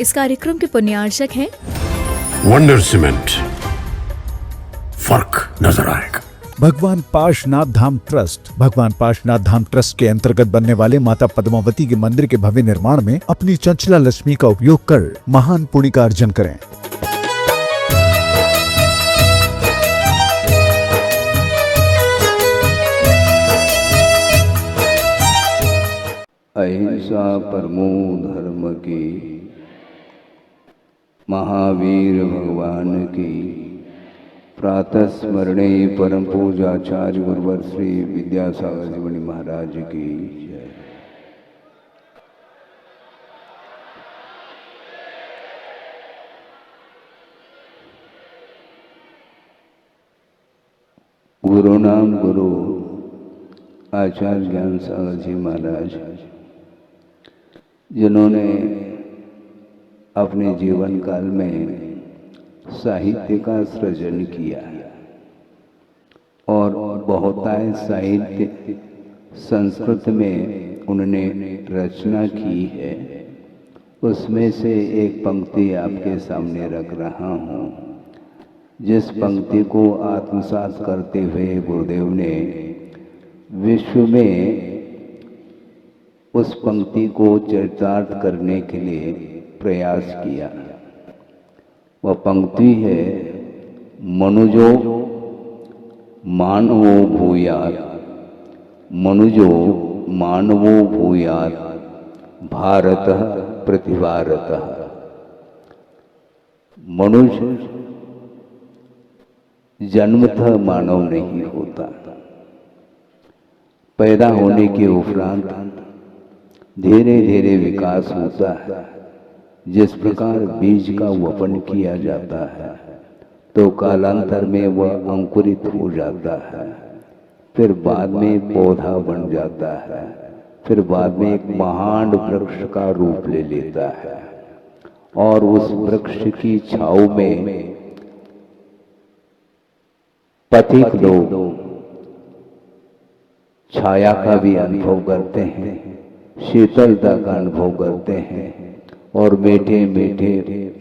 इस कार्यक्रम के पुण्यार्चक हैं वंडर सीमेंट। फर्क नजर आएगा। भगवान पार्श्वनाथ धाम ट्रस्ट। भगवान पार्श्वनाथ धाम ट्रस्ट के अंतर्गत बनने वाले माता पद्मावती के मंदिर के भव्य निर्माण में अपनी चंचला लक्ष्मी का उपयोग कर महान पुण्य का अर्जन करें। अहिंसा परमो धर्म की, महावीर भगवान की प्रातः स्मरणे परम पूजाचार्य गुरुवर श्री विद्यासागर जी मणि महाराज की जय। गुरु नाम गुरु आचार्य ज्ञान सागर जी महाराज, जिन्होंने अपने जीवन काल में साहित्य का सृजन किया और बहुतायत साहित्य संस्कृत में उन्होंने रचना की है। उसमें से एक पंक्ति आपके सामने रख रहा हूँ, जिस पंक्ति को आत्मसात करते हुए गुरुदेव ने विश्व में उस पंक्ति को चरितार्थ करने के लिए प्रयास किया। वह पंक्ति है, मनुजो मानवो भूयात्, मनुजो मानवो भूयात्, भारतः प्रतिभारतः। मनुष्य जन्मतः मानव नहीं होता, पैदा होने के उपरांत धीरे धीरे विकास होता है। जिस प्रकार बीज का वपन किया जाता है तो कालांतर में वह अंकुरित हो जाता है, फिर बाद में पौधा बन जाता है, फिर बाद में एक महान वृक्ष का रूप ले लेता है और उस वृक्ष की छांव में पथिक लोग छाया का भी अनुभव करते हैं, शीतलता का अनुभव करते हैं और मीठे मीठे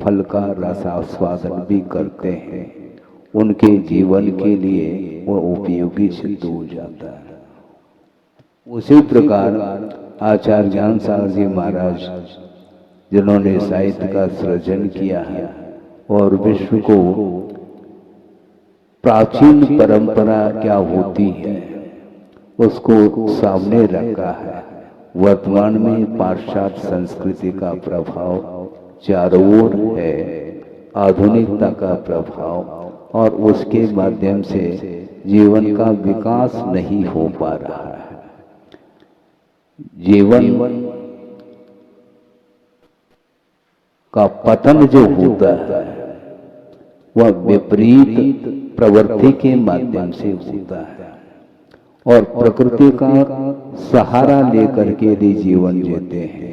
फल का रसास्वादन भी करते हैं। उनके जीवन के लिए वह उपयोगी सिद्ध हो जाता है। उसी प्रकार आचार्य ज्ञान सागर जी महाराज, जिन्होंने साहित्य का सृजन किया है और विश्व को प्राचीन परंपरा क्या होती है उसको सामने रखा है। वर्तमान में पाश्चात्य संस्कृति का प्रभाव चारों ओर है, आधुनिकता का प्रभाव, और उसके माध्यम से जीवन का विकास नहीं हो पा रहा है। जीवन का पतन जो होता है वह विपरीत प्रवृत्ति के माध्यम से होता है और प्रकृति का सहारा लेकर के यदि जीवन जीते हैं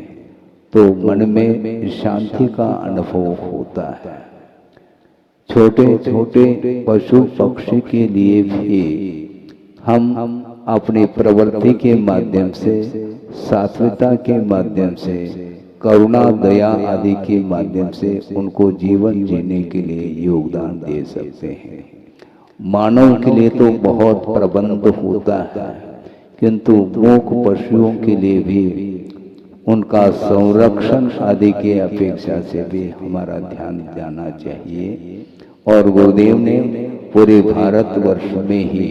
तो मन में शांति का अनुभव होता है। छोटे छोटे पशु पक्षी के लिए भी हम अपनी प्रवृत्ति के माध्यम से, सात्विकता के माध्यम से, करुणा दया आदि के माध्यम से उनको जीवन जीने के लिए योगदान दे सकते हैं। मानव के लिए तो बहुत प्रबंध होता है, किंतु मूक पशुओं के लिए भी उनका संरक्षण आदि के अपेक्षा से भी हमारा ध्यान जाना चाहिए। और गुरुदेव ने पूरे भारतवर्ष में ही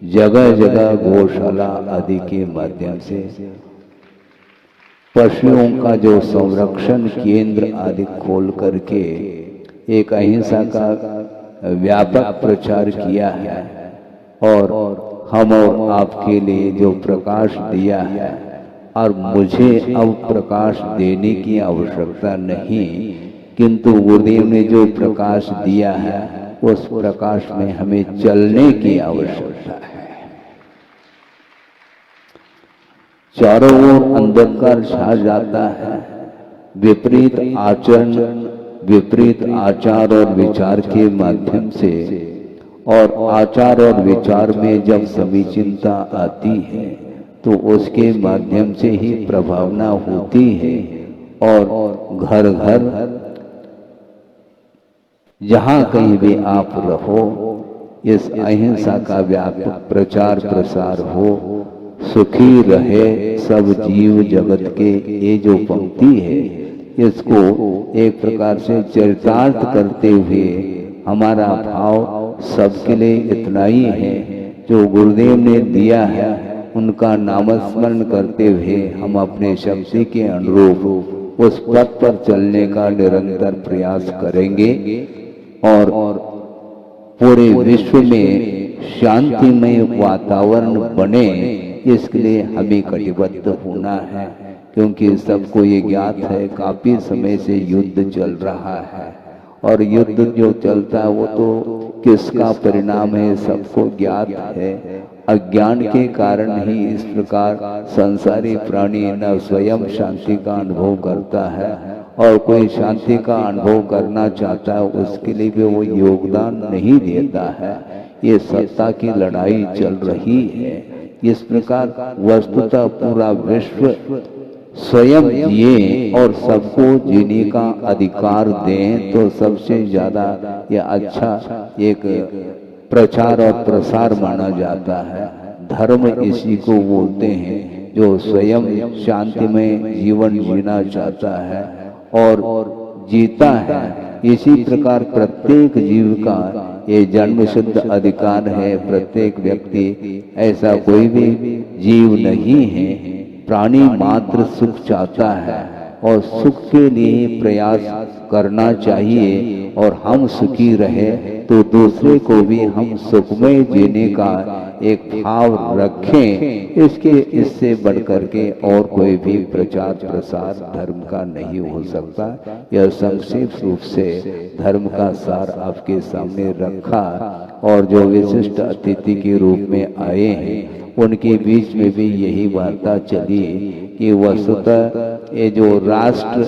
जगह जगह गौशाला आदि के माध्यम से पशुओं का जो संरक्षण केंद्र आदि खोल करके एक अहिंसा का व्यापक प्रचार किया है और हम और आपके लिए जो प्रकाश दिया है, और मुझे अब प्रकाश देने की आवश्यकता नहीं, किंतु गुरुदेव ने जो प्रकाश दिया है उस प्रकाश में हमें चलने की आवश्यकता है। चारों ओर अंधकार छा जाता है, विपरीत आचरण, विपरीत आचार और विचार के माध्यम से, और आचार और विचार में जब समीचीनता आती है तो उसके माध्यम से ही प्रभावना होती है और घर घर जहाँ कहीं भी आप रहो, इस अहिंसा का व्यापक प्रचार प्रसार हो। सुखी रहे सब जीव जगत के, ये जो पंक्ति है इसको एक प्रकार से चरितार्थ करते हुए हमारा भाव सबके लिए इतना ही है। जो गुरुदेव ने दिया है उनका नामस्मरण करते हुए हम अपने शक्ति के अनुरूप उस पथ पर चलने का निरंतर प्रयास करेंगे और पूरे विश्व में शांतिमय वातावरण बने, इसके लिए हमें कटिबद्ध होना है। क्योंकि सबको ये ज्ञात है काफी समय से युद्ध चल रहा है और युद्ध जो चलता है वो तो किसका परिणाम है सबको ज्ञात है। अज्ञान के कारण ही इस प्रकार संसारी प्राणी न स्वयं शांति का अनुभव करता है और कोई शांति का अनुभव करना चाहता है उसके लिए भी वो योगदान नहीं देता है। ये सत्ता की लड़ाई चल रही है। इस प्रकार वस्तुतः पूरा विश्व स्वयं जिए और सबको जीने का अधिकार दें तो सबसे ज्यादा यह अच्छा एक प्रचार और प्रसार माना जाता है। धर्म इसी को बोलते हैं जो स्वयं शांतिमय जीवन जीना चाहता है और जीता है। इसी प्रकार प्रत्येक जीव का ये जन्म सिद्ध अधिकार है। प्रत्येक व्यक्ति, ऐसा कोई भी जीव नहीं है प्राणी मात्र सुख चाहता है और सुख के लिए प्रयास करना चाहिए और हम सुखी रहे तो दूसरे को भी हम सुखमय जीने का एक भाव रखें। इससे बढ़कर के और कोई भी प्रचार प्रसार धर्म का नहीं हो सकता। यह संक्षेप रूप से धर्म का सार आपके सामने रखा और जो विशिष्ट अतिथि के रूप में आए हैं उनके बीच में भी यही वार्ता चली कि वस्तुतः ये जो राष्ट्र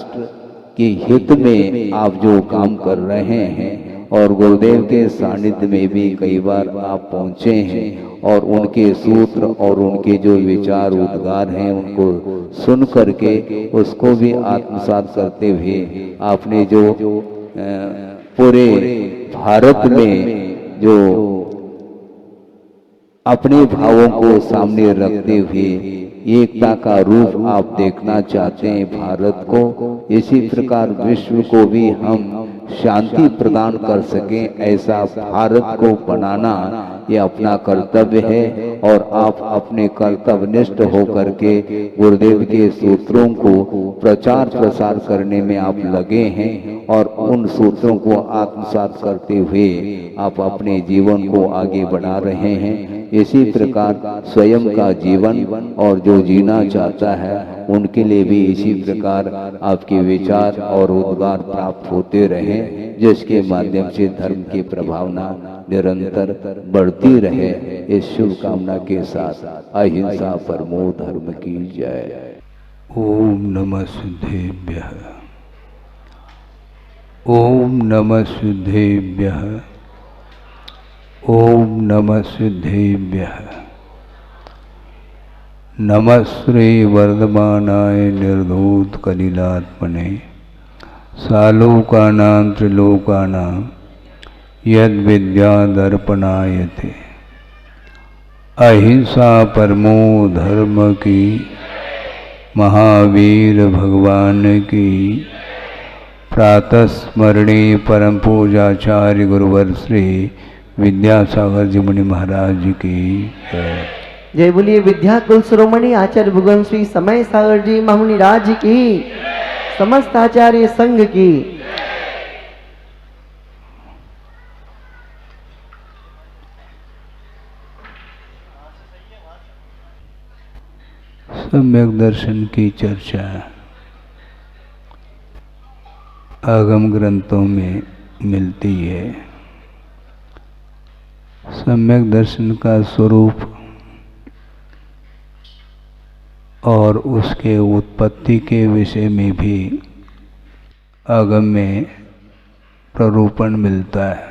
के हित में आप जो काम कर रहे हैं और गुरुदेव के सानिध्य में भी कई बार आप पहुंचे हैं और उनके सूत्र और उनके जो विचार उद्गार हैं उनको सुन करके उसको भी आत्मसात करते हुए आपने जो पूरे भारत में जो अपने भावों को सामने रखते हुए एकता का रूप आप देखना चाहते हैं भारत को, इसी प्रकार विश्व को भी हम शांति प्रदान कर सकें ऐसा भारत को बनाना ये अपना कर्तव्य है। और आप अपने कर्तव्यनिष्ठ होकर के गुरुदेव के सूत्रों को प्रचार प्रसार करने में आप लगे हैं और उन सूत्रों को आत्मसात करते हुए आप अपने जीवन को आगे बढ़ा रहे हैं। इसी प्रकार स्वयं का जीवन और जो जीना चाहता है उनके लिए भी इसी प्रकार आपके विचार और उद्गार प्राप्त होते रहे, जिसके माध्यम से धर्म की प्रभावना निरंतर बढ़ती रहे। इस शुभकामना के साथ अहिंसा परमो धर्म की जय। ओम नमः सिद्धेभ्यः, ओम नमः सिद्धेभ्यः, ओम नमः सिद्धेभ्यः। नमः श्री वर्धमानाय निर्धूत कलिलात्मने सालोकानां त्रिलोकानां यद विद्या दर्पणायते। अहिंसा परमो धर्म की महावीर भगवान की प्रातः स्मरणी परम पूजाचार्य गुरुवर श्री विद्यासागर जी मुनि महाराज की जय। जय बोलिए विद्याकुल शिरोमणि आचार्य भगवान श्री समय सागर जी महामुनि राज की, समस्त आचार्य संघ की। सम्यक दर्शन की चर्चा आगम ग्रंथों में मिलती है। सम्यक दर्शन का स्वरूप और उसके उत्पत्ति के विषय में भी आगम में प्ररूपण मिलता है।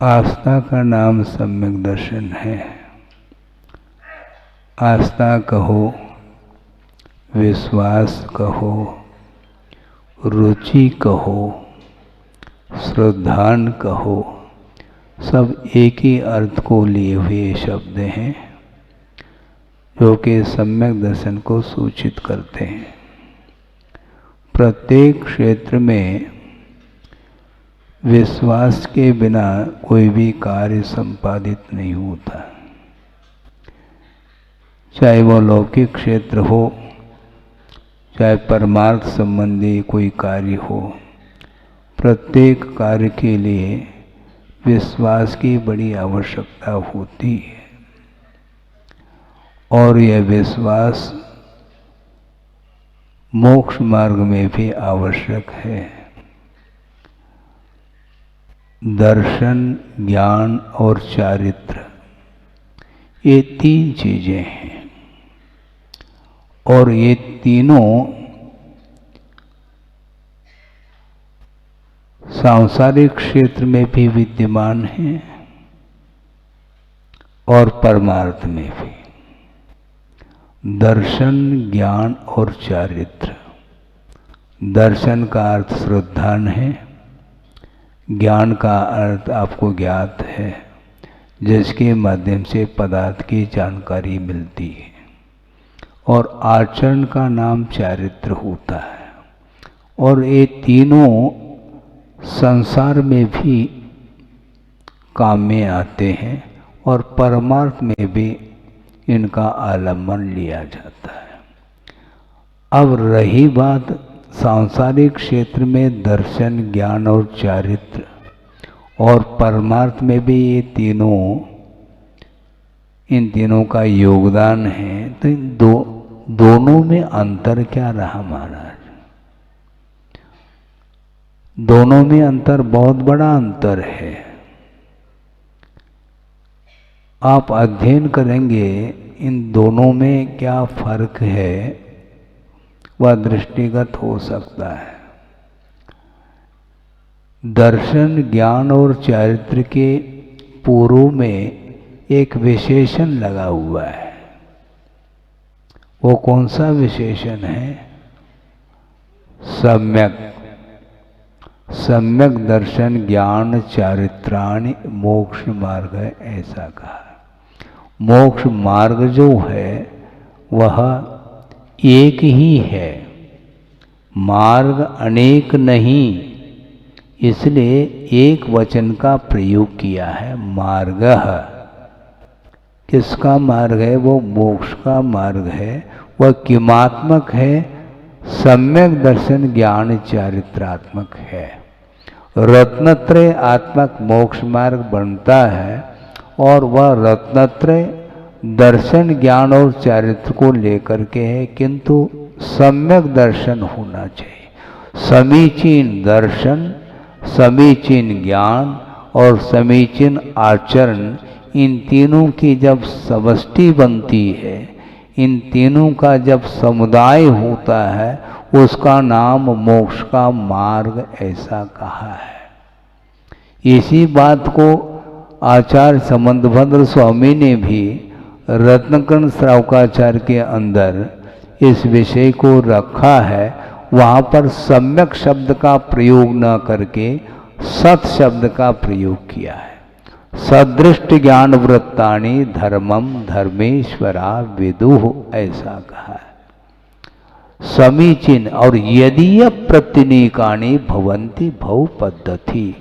आस्था का नाम सम्यक दर्शन है। आस्था कहो, विश्वास कहो, रुचि कहो, श्रद्धान कहो, सब एक ही अर्थ को लिए हुए शब्द हैं जो कि सम्यक दर्शन को सूचित करते हैं। प्रत्येक क्षेत्र में विश्वास के बिना कोई भी कार्य संपादित नहीं होता, चाहे वो लौकिक क्षेत्र हो, चाहे परमार्थ संबंधी कोई कार्य हो। प्रत्येक कार्य के लिए विश्वास की बड़ी आवश्यकता होती है और यह विश्वास मोक्ष मार्ग में भी आवश्यक है। दर्शन, ज्ञान और चारित्र, ये तीन चीजें हैं और ये तीनों सांसारिक क्षेत्र में भी विद्यमान हैं और परमार्थ में भी। दर्शन, ज्ञान और चारित्र। दर्शन का अर्थ श्रद्धान है, ज्ञान का अर्थ आपको ज्ञात है, जिसके माध्यम से पदार्थ की जानकारी मिलती है, और आचरण का नाम चारित्र होता है। और ये तीनों संसार में भी काम में आते हैं और परमार्थ में भी इनका आलम्बन लिया जाता है। अब रही बात सांसारिक क्षेत्र में दर्शन, ज्ञान और चारित्र, और परमार्थ में भी ये तीनों, इन तीनों का योगदान है, तो इन दोनों में अंतर क्या रहा महाराज? दोनों में अंतर बहुत बड़ा अंतर है। आप अध्ययन करेंगे इन दोनों में क्या फर्क है, वह दृष्टिगत हो सकता है। दर्शन, ज्ञान और चारित्र के पूर्व में एक विशेषण लगा हुआ है। वो कौन सा विशेषण है? सम्यक। सम्यक दर्शन, ज्ञान, चारित्राणि मोक्ष मार्ग है, ऐसा कहा। मोक्ष मार्ग जो है वह एक ही है, मार्ग अनेक नहीं, इसलिए एक वचन का प्रयोग किया है, मार्गः। किसका मार्ग है? वो मोक्ष का मार्ग है। वह किमात्मक है? सम्यक दर्शन, ज्ञान, चारित्रात्मक है। रत्नत्रय आत्मक मोक्ष मार्ग बनता है और वह रत्नत्रय दर्शन, ज्ञान और चारित्र को लेकर के है, किंतु सम्यक दर्शन होना चाहिए। समीचीन दर्शन, समीचीन ज्ञान और समीचीन आचरण, इन तीनों की जब समष्टि बनती है, इन तीनों का जब समुदाय होता है, उसका नाम मोक्ष का मार्ग ऐसा कहा है। इसी बात को आचार्य समंतभद्र स्वामी ने भी रत्नकर्ण श्रावकाचार्य के अंदर इस विषय को रखा है। वहाँ पर सम्यक शब्द का प्रयोग न करके सत शब्द का प्रयोग किया है। सदृष्ट ज्ञान वृत्तानि धर्मम धर्मेश्वरा विदुः, ऐसा कहा है। समीचीन और यदीय प्रतिनीकानि भवन्ति भव पद्धति।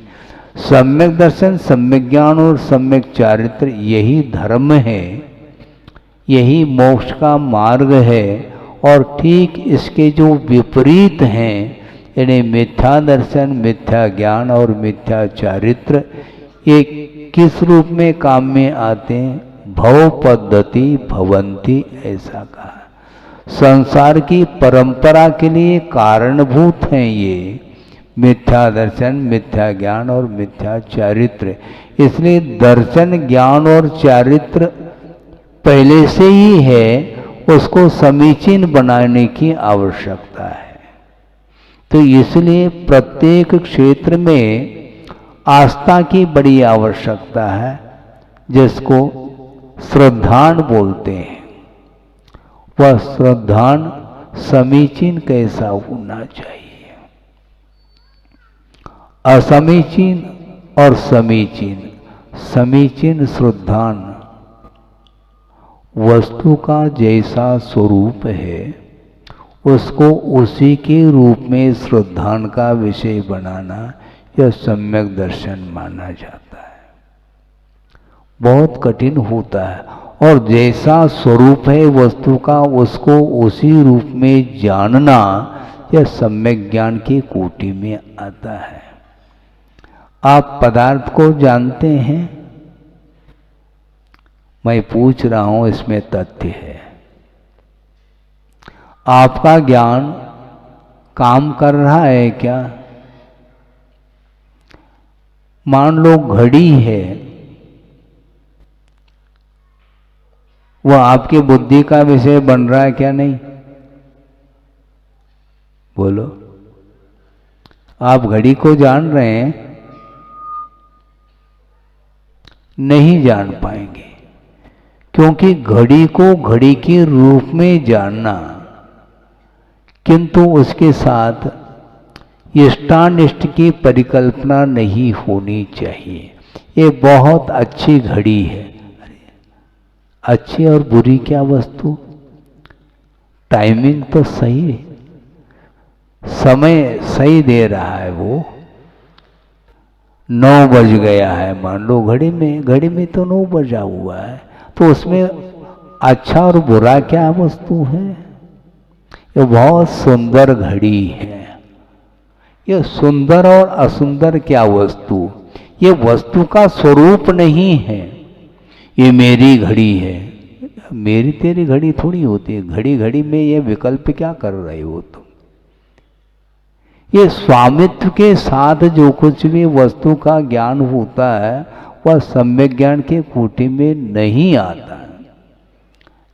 सम्यक दर्शन, सम्यक ज्ञान और सम्यक चारित्र, यही धर्म है, यही मोक्ष का मार्ग है। और ठीक इसके जो विपरीत हैं, यानी मिथ्या दर्शन, मिथ्या ज्ञान और मिथ्या चारित्र, ये किस रूप में काम में आते हैं? भव पद्धति भवन्ति, ऐसा कहा। संसार की परंपरा के लिए कारणभूत हैं ये मिथ्या दर्शन, मिथ्या ज्ञान और मिथ्या चारित्र। इसलिए दर्शन, ज्ञान और चारित्र पहले से ही है, उसको समीचीन बनाने की आवश्यकता है। तो इसलिए प्रत्येक क्षेत्र में आस्था की बड़ी आवश्यकता है, जिसको श्रद्धान बोलते हैं। वह श्रद्धान समीचीन कैसा होना चाहिए। असमीचीन और समीचीन। समीचीन श्रद्धान वस्तु का जैसा स्वरूप है उसको उसी के रूप में श्रद्धान का विषय बनाना यह सम्यक दर्शन माना जाता है। बहुत कठिन होता है और जैसा स्वरूप है वस्तु का उसको उसी रूप में जानना यह सम्यक ज्ञान की कोटि में आता है। आप पदार्थ को जानते हैं, मैं पूछ रहा हूं, इसमें तथ्य है। आपका ज्ञान काम कर रहा है क्या? मान लो घड़ी है, वह आपकी बुद्धि का विषय बन रहा है क्या? नहीं। बोलो, आप घड़ी को जान रहे हैं? नहीं जान पाएंगे, क्योंकि घड़ी को घड़ी के रूप में जानना, किंतु उसके साथ इष्टानिष्ट की परिकल्पना नहीं होनी चाहिए। ये बहुत अच्छी घड़ी है। अच्छी और बुरी क्या वस्तु? टाइमिंग तो सही है, समय सही दे रहा है। वो 9 बज गया है, मान लो घड़ी में तो 9 बजा हुआ है, तो उसमें अच्छा और बुरा क्या वस्तु है? ये बहुत सुंदर घड़ी है। ये सुंदर और असुंदर क्या वस्तु? ये वस्तु का स्वरूप नहीं है। ये मेरी घड़ी है। मेरी तेरी घड़ी थोड़ी होती है। घड़ी घड़ी में ये विकल्प क्या कर रहे हो तुम? ये स्वामित्व के साथ जो कुछ भी वस्तु का ज्ञान होता है वह सम्यक ज्ञान के कोटि में नहीं आता है।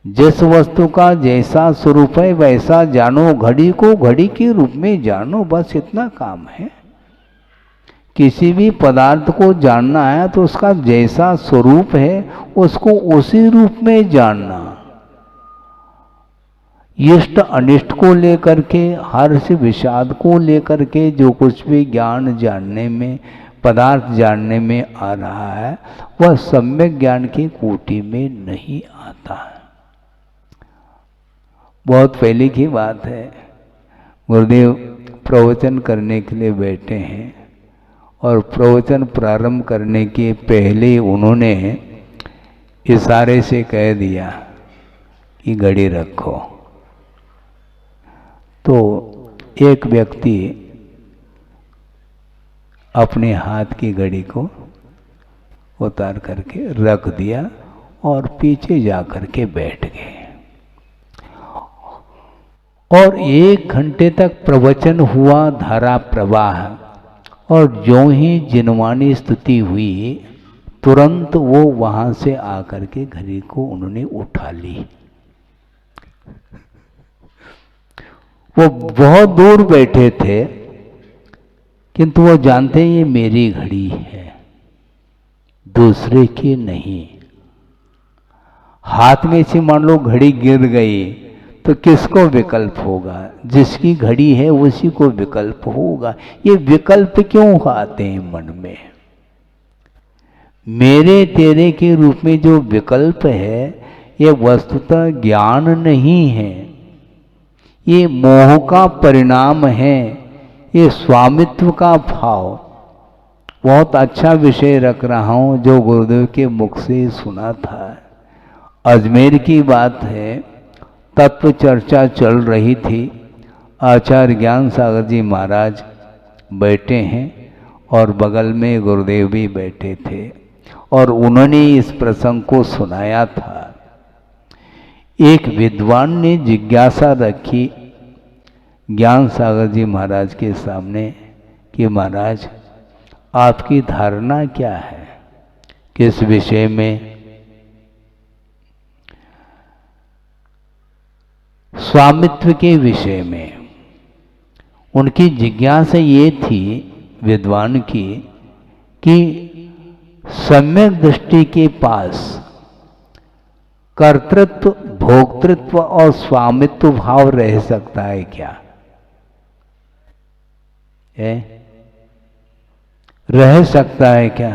जिस वस्तु का जैसा स्वरूप है वैसा जानो, घड़ी को घड़ी के रूप में जानो, बस इतना काम है। किसी भी पदार्थ को जानना है तो उसका जैसा स्वरूप है उसको उसी रूप में जानना। इष्ट अनिष्ट को लेकर के, हर्ष विषाद को लेकर के जो कुछ भी ज्ञान जानने में, पदार्थ जानने में आ रहा है वह सम्यक ज्ञान की कोटि में नहीं आता है। बहुत पहले की बात है, गुरुदेव प्रवचन करने के लिए बैठे हैं और प्रवचन प्रारंभ करने के पहले उन्होंने इशारे से कह दिया कि घड़ी रखो। तो एक व्यक्ति अपने हाथ की घड़ी को उतार करके रख दिया और पीछे जा करके बैठ गए। और 1 घंटे तक प्रवचन हुआ, धारा प्रवाह, और जो ही जिनवानी स्तुति हुई तुरंत वो वहां से आकर के घड़ी को उन्होंने उठा ली। वो बहुत दूर बैठे थे किंतु वो जानते ये मेरी घड़ी है, दूसरे की नहीं। हाथ में से मान लो घड़ी गिर गई तो किसको विकल्प होगा? जिसकी घड़ी है उसी को विकल्प होगा। ये विकल्प क्यों आते हैं मन में? मेरे तेरे के रूप में जो विकल्प है ये वस्तुतः ज्ञान नहीं है, ये मोह का परिणाम है, ये स्वामित्व का भाव। बहुत अच्छा विषय रख रहा हूं जो गुरुदेव के मुख से सुना था। अजमेर की बात है, तत्व चर्चा चल रही थी। आचार्य ज्ञान सागर जी महाराज बैठे हैं और बगल में गुरुदेव भी बैठे थे और उन्होंने इस प्रसंग को सुनाया था। एक विद्वान ने जिज्ञासा रखी ज्ञान सागर जी महाराज के सामने कि महाराज आपकी धारणा क्या है किस विषय में? स्वामित्व के विषय में। उनकी जिज्ञासा ये थी विद्वान की कि सम्यक दृष्टि के पास कर्तृत्व भोक्तृत्व और स्वामित्व भाव रह सकता है क्या? रह सकता है क्या?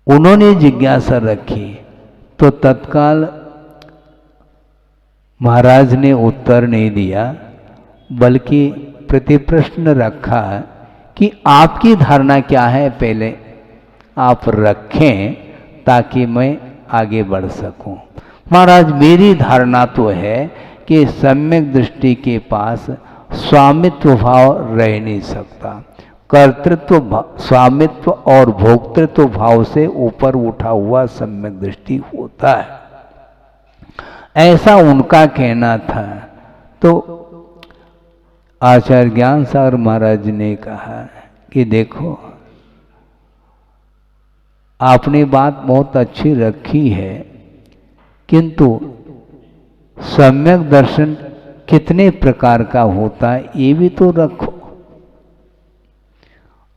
उन्होंने जिज्ञासा रखी तो तत्काल महाराज ने उत्तर नहीं दिया, बल्कि प्रतिप्रश्न रखा कि आपकी धारणा क्या है, पहले आप रखें ताकि मैं आगे बढ़ सकूं। महाराज, मेरी धारणा तो है कि सम्यक दृष्टि के पास स्वामित्व भाव रह नहीं सकता। कर्तृत्व, स्वामित्व और भोक्तृत्व भाव से ऊपर उठा हुआ सम्यक दृष्टि होता है, ऐसा उनका कहना था। तो आचार्य ज्ञान सागर महाराज ने कहा कि देखो, आपने बात बहुत अच्छी रखी है, किंतु सम्यक दर्शन कितने प्रकार का होता है ये भी तो रखो।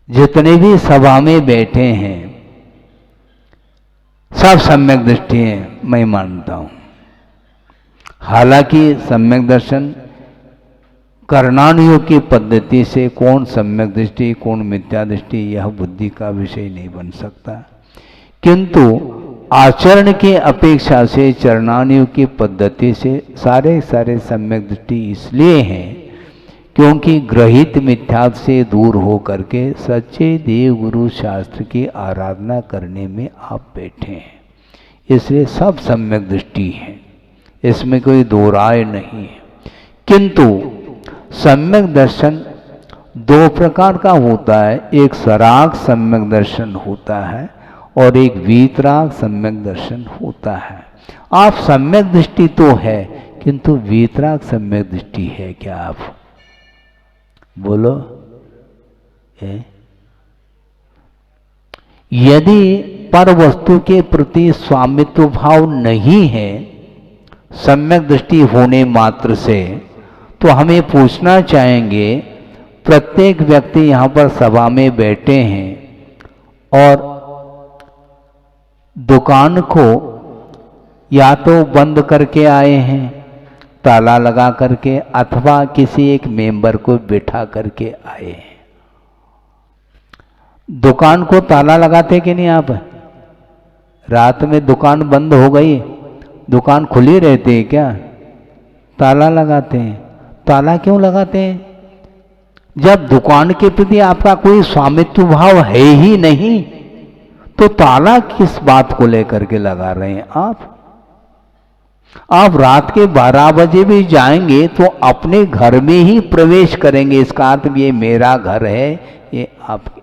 जितने भी सभा में बैठे हैं सब सम्यक दृष्टि है, मैं मानता हूं। हालांकि सम्यक दर्शन करणानुयोग की पद्धति से कौन सम्यक दृष्टि कौन मिथ्या दृष्टि यह बुद्धि का विषय नहीं बन सकता, किंतु आचरण के अपेक्षा से चरणानुयोग की पद्धति से सारे सम्यक दृष्टि इसलिए हैं क्योंकि ग्रहित मिथ्या से दूर हो करके सच्चे देव गुरु शास्त्र की आराधना करने में आप बैठे हैं, इसलिए सब सम्यक दृष्टि है, इसमें कोई दो राय नहीं है। किंतु सम्यक दर्शन दो प्रकार का होता है, एक सराग सम्यक दर्शन होता है और एक वीतराग सम्यक दर्शन होता है। आप सम्यक दृष्टि तो है, किंतु वीतराग सम्यक दृष्टि है क्या? आप बोलो। यदि पर वस्तु के प्रति स्वामित्व भाव नहीं है सम्यक दृष्टि होने मात्र से, तो हमें पूछना चाहेंगे, प्रत्येक व्यक्ति यहां पर सभा में बैठे हैं और दुकान को या तो बंद करके आए हैं ताला लगा करके, अथवा किसी एक मेंबर को बिठा करके आए हैं। दुकान को ताला लगाते कि नहीं आप? रात में दुकान बंद हो गई, दुकान खुली रहती है क्या? ताला लगाते हैं। ताला क्यों लगाते हैं? जब दुकान के प्रति आपका कोई स्वामित्व भाव है ही नहीं, तो ताला किस बात को लेकर के लगा रहे हैं आप? आप रात के 12 बजे भी जाएंगे तो अपने घर में ही प्रवेश करेंगे, इसका अर्थ ये मेरा घर है, ये आपके,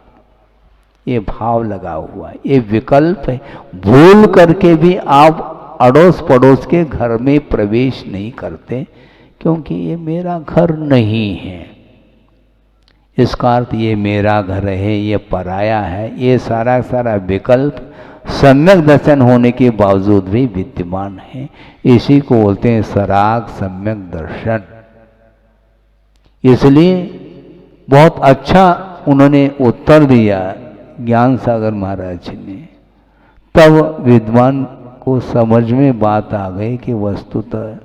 ये भाव लगा हुआ है, ये विकल्प है। भूल करके भी आप अड़ोस पड़ोस के घर में प्रवेश नहीं करते, क्योंकि ये मेरा घर नहीं है। इसका अर्थ ये मेरा घर है, ये पराया है, ये सारा विकल्प सम्यक दर्शन होने के बावजूद भी विद्यमान है। इसी को बोलते हैं सराग सम्यक दर्शन। इसलिए बहुत अच्छा उन्होंने उत्तर दिया ज्ञान सागर महाराज ने। तब विद्वान को समझ में बात आ गई कि वस्तुतः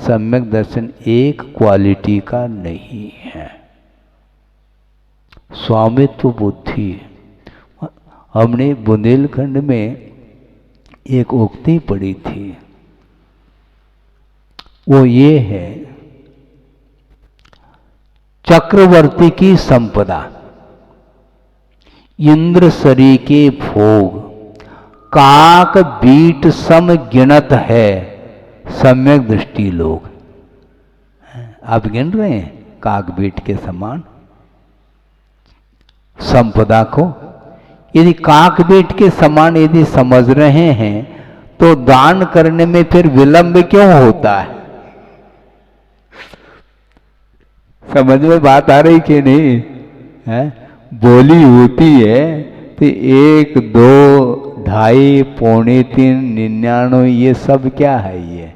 सम्यक दर्शन एक क्वालिटी का नहीं है, स्वामित्व बुद्धि। हमने बुंदेलखंड में एक उक्ति पढ़ी थी, वो ये है, चक्रवर्ती की संपदा इंद्र सरी के भोग, काक बीट सम गिनत है सम्यक दृष्टि लोग। आप गिन रहे हैं काक बीट के समान संपदा को? यदि काक बीट के समान यदि समझ रहे हैं तो दान करने में फिर विलंब क्यों होता है? समझ में बात आ रही कि नहीं है? बोली होती है तो 1, 2, 2.5, पौने 3, 99 ये सब क्या है? ये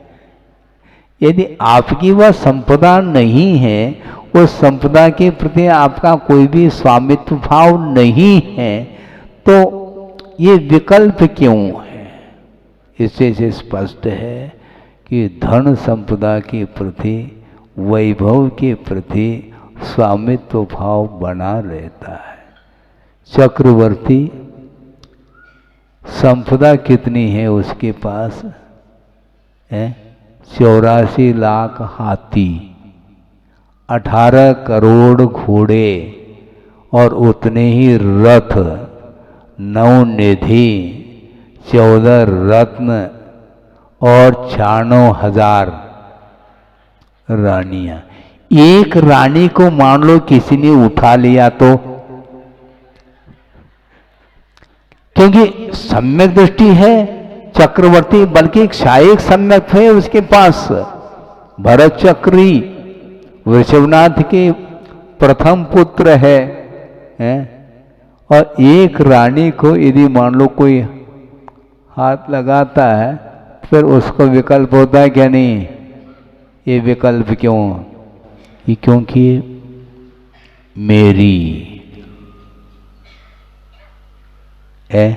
यदि आपकी वह संपदा नहीं है, उस संपदा के प्रति आपका कोई भी स्वामित्व भाव नहीं है, तो ये विकल्प क्यों है? इससे से स्पष्ट है कि धन संपदा के प्रति, वैभव के प्रति स्वामित्व भाव बना रहता है। चक्रवर्ती संपदा कितनी है उसके पास है? 84 लाख हाथी, 18 करोड़ घोड़े और उतने ही रथ, 9 निधि, 14 रत्न और 96,000 रानियां। एक रानी को मान लो किसी ने उठा लिया तो, क्योंकि सम्यक दृष्टि है चक्रवर्ती, बल्कि एक सहायक सम्यक है उसके पास। भरत चक्री वृषभनाथ के प्रथम पुत्र है? और एक रानी को यदि मान लो कोई हाथ लगाता है, फिर उसको विकल्प होता है क्या? नहीं। ये विकल्प क्यों? ये क्योंकि मेरी है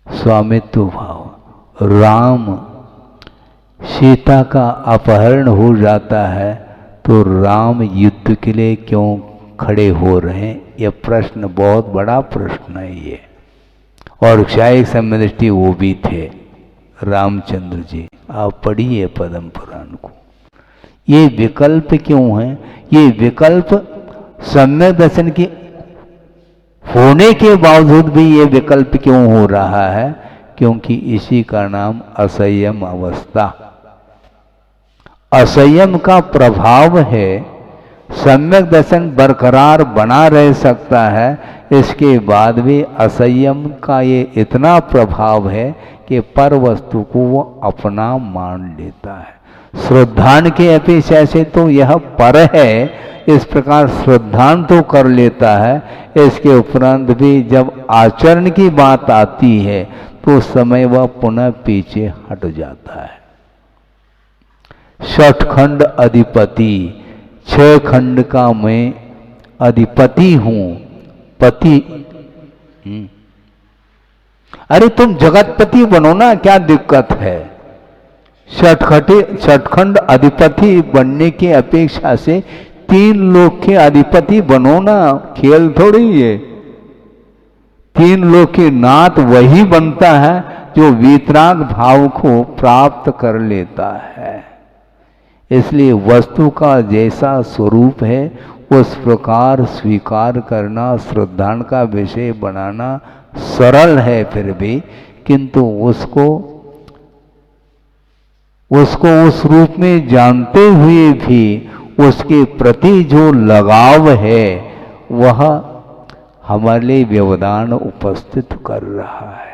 स्वामित्व भाव। राम सीता का अपहरण हो जाता है तो राम युद्ध के लिए क्यों खड़े हो रहे हैं? यह प्रश्न बहुत बड़ा प्रश्न है ये। और क्षायिक सम्यदृष्टि वो भी थे रामचंद्र जी। आप पढ़िए पद्म पुराण को। ये विकल्प क्यों है? ये विकल्प सम्यक दर्शन के होने के बावजूद भी ये विकल्प क्यों हो रहा है? क्योंकि इसी का नाम असंयम अवस्था। असंयम का प्रभाव है। सम्यक दर्शन बरकरार बना रह सकता है, इसके बाद भी असंयम का ये इतना प्रभाव है कि पर वस्तु को वो अपना मान लेता है। श्रद्धान के अपेक्षा से तो यह पर है, इस प्रकार श्रद्धान तो कर लेता है। इसके उपरांत भी जब आचरण की बात आती है तो उस समय वह पुनः पीछे हट जाता है। 6 खंड अधिपति, 6 खंड का मैं अधिपति हूं, पति। अरे तुम जगतपति बनो ना, क्या दिक्कत है? 6 खंड अधिपति बनने की अपेक्षा से 3 लोक के अधिपति बनो ना। खेल थोड़ी है। 3 लोक के नाथ वही बनता है जो वीतराग भाव को प्राप्त कर लेता है। इसलिए वस्तु का जैसा स्वरूप है उस प्रकार स्वीकार करना, श्रद्धान का विषय बनाना सरल है फिर भी, किंतु उसको उस रूप में जानते हुए भी उसके प्रति जो लगाव है वह हमारे लिए व्यवधान उपस्थित कर रहा है।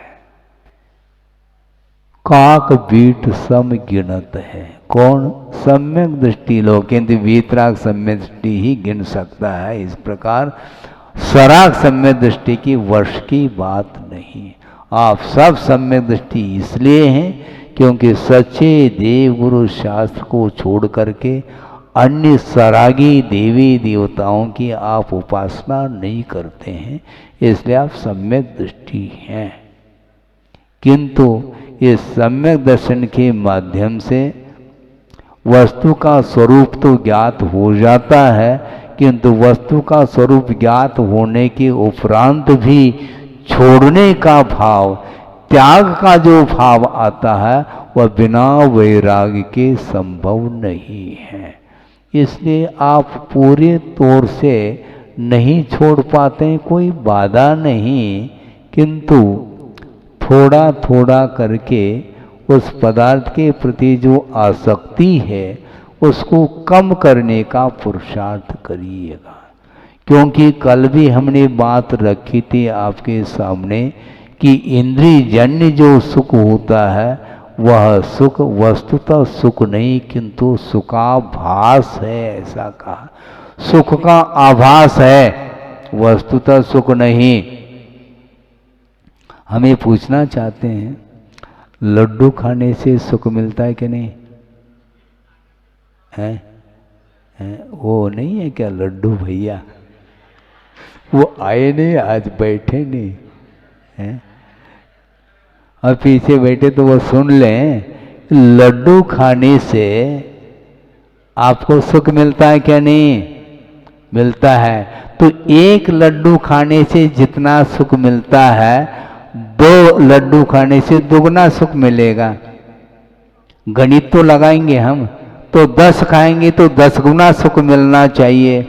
काक बीट सम गिनत है। कौन? सम्यक दृष्टि लोग, किंतु वीतराग सम्यक दृष्टि ही गिन सकता है। इस प्रकार सराग सम्यक दृष्टि की वर्ष की बात नहीं। आप सब सम्यक दृष्टि इसलिए हैं क्योंकि सच्चे देव गुरु शास्त्र को छोड़ करके अन्य सरागी देवी देवताओं की आप उपासना नहीं करते हैं, इसलिए आप सम्यक दृष्टि हैं। किंतु इस सम्यक दर्शन के माध्यम से वस्तु का स्वरूप तो ज्ञात हो जाता है, किंतु वस्तु का स्वरूप ज्ञात होने के उपरांत भी छोड़ने का भाव, त्याग का जो भाव आता है वह बिना वैराग्य के संभव नहीं है। इसलिए आप पूरे तौर से नहीं छोड़ पाते, कोई बाधा नहीं, किंतु थोड़ा थोड़ा करके उस पदार्थ के प्रति जो आसक्ति है उसको कम करने का पुरुषार्थ करिएगा। क्योंकि कल भी हमने बात रखी थी आपके सामने कि इंद्रिय जन्य जो सुख होता है वह सुख वस्तुतः सुख नहीं किंतु सुखाभास है, ऐसा कहा। सुख का आभास है, वस्तुतः सुख नहीं। हमें पूछना चाहते हैं, लड्डू खाने से सुख मिलता है कि नहीं? है? वो नहीं है क्या लड्डू भैया? वो आए नहीं, आज बैठे नहीं है? और पीछे बैठे तो वो सुन लें, लड्डू खाने से आपको सुख मिलता है क्या? नहीं मिलता है। तो एक लड्डू खाने से जितना सुख मिलता है, 2 लड्डू खाने से दुगना सुख मिलेगा। गणित तो लगाएंगे हम, तो 10 खाएंगे तो 10 गुना सुख मिलना चाहिए।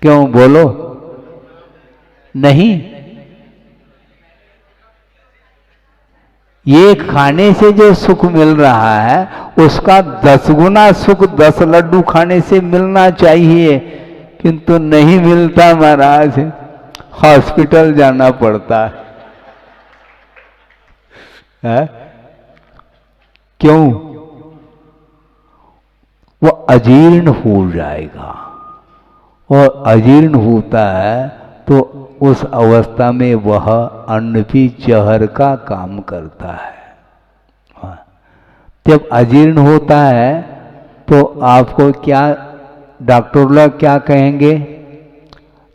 क्यों बोलो? नहीं, ये खाने से जो सुख मिल रहा है उसका 10 गुना सुख 10 लड्डू खाने से मिलना चाहिए, किंतु नहीं मिलता महाराज, हॉस्पिटल जाना पड़ता है। क्यों? वो अजीर्ण हो जाएगा, और अजीर्ण होता है तो उस अवस्था में वह अन्न भी जहर का काम करता है। जब अजीर्ण होता है तो आपको क्या डॉक्टर लोग क्या कहेंगे?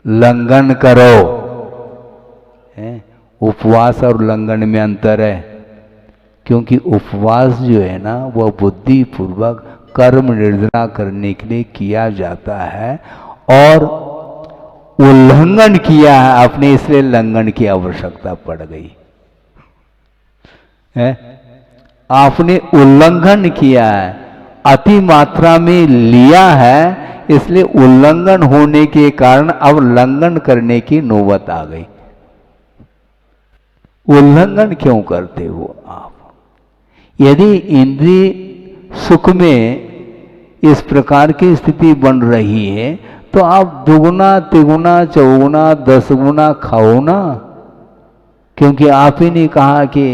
लंघन करो। उपवास और लंघन में अंतर है, क्योंकि उपवास जो है ना वह बुद्धि पूर्वक कर्म निर्जना करने के लिए किया जाता है, और उल्लंघन किया है आपने, इसलिए लंघन की आवश्यकता पड़ गई है। आपने उल्लंघन किया है, अति मात्रा में लिया है, इसलिए उल्लंघन होने के कारण अब लंघन करने की नौबत आ गई। उल्लंघन क्यों करते हो आप? यदि इंद्रिय सुख में इस प्रकार की स्थिति बन रही है तो आप दुगुना तिगुना चौगुना 10 गुना खाओ ना, क्योंकि आप ही ने कहा कि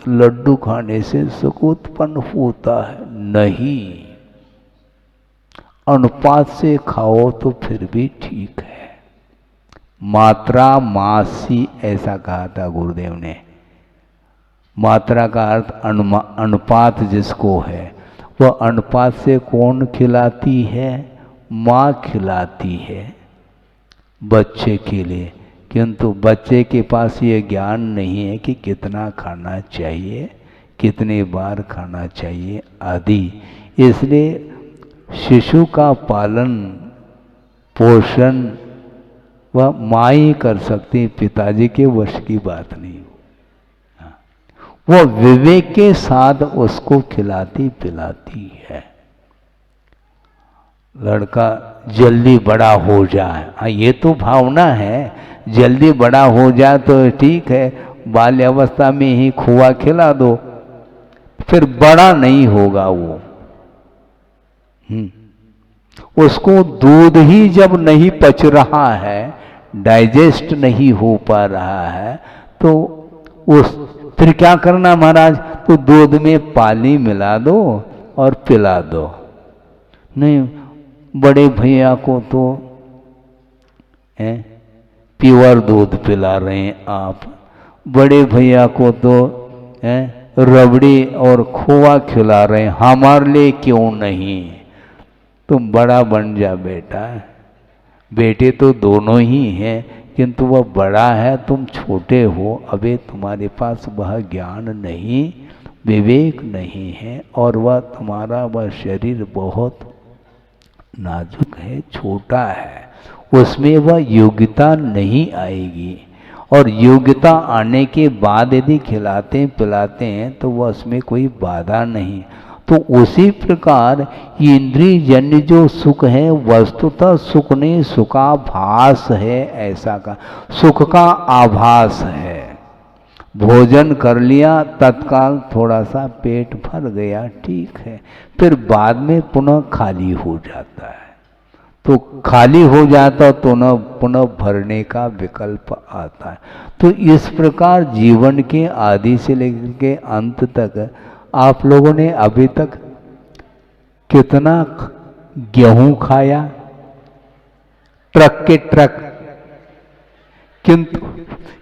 लड्डू खाने से सुख उत्पन्न होता है। नहीं, अनुपात से खाओ तो फिर भी ठीक है। मात्रा मासी ऐसा कहा था गुरुदेव ने। मात्रा का अर्थ अनुपात जिसको है, वह अनुपात से कौन खिलाती है? माँ खिलाती है बच्चे के लिए, किंतु बच्चे के पास ये ज्ञान नहीं है कि कितना खाना चाहिए, कितने बार खाना चाहिए आदि। इसलिए शिशु का पालन पोषण वह माँ ही कर सकती, पिताजी के वश की बात नहीं। वो विवेक के साथ उसको खिलाती पिलाती है। लड़का जल्दी बड़ा हो जाए, हाँ ये तो भावना है, जल्दी बड़ा हो जाए तो ठीक है, बाल्य अवस्था में ही खोआ खिला दो, फिर बड़ा नहीं होगा वो। उसको दूध ही जब नहीं पच रहा है, डाइजेस्ट नहीं हो पा रहा है, तो उस फिर क्या करना महाराज? तो दूध में पानी मिला दो और पिला दो। नहीं, बड़े भैया को तो प्योर दूध पिला रहे हैं आप, बड़े भैया को तो रबड़ी और खोआ खिला रहे हैं, हमारे लिए क्यों नहीं? तुम बड़ा बन जा बेटा। बेटे तो दोनों ही हैं, किंतु वह बड़ा है, तुम छोटे हो, अबे तुम्हारे पास वह ज्ञान नहीं, विवेक नहीं है, और वह तुम्हारा वह शरीर बहुत नाजुक है, छोटा है, उसमें वह योग्यता नहीं आएगी। और योग्यता आने के बाद यदि खिलाते पिलाते हैं तो वह उसमें कोई बाधा नहीं। तो उसी प्रकार इंद्रिय जन्य जो सुख है वस्तुतः सुख नहीं, सुखाभास है, ऐसा का सुख का आभास है। भोजन कर लिया, तत्काल थोड़ा सा पेट भर गया, ठीक है, फिर बाद में पुनः खाली हो जाता है। तो खाली हो जाता तो न पुनः भरने का विकल्प आता है। तो इस प्रकार जीवन के आदि से लेकर के अंत तक आप लोगों ने अभी तक कितना गेहूं खाया? ट्रक के ट्रक,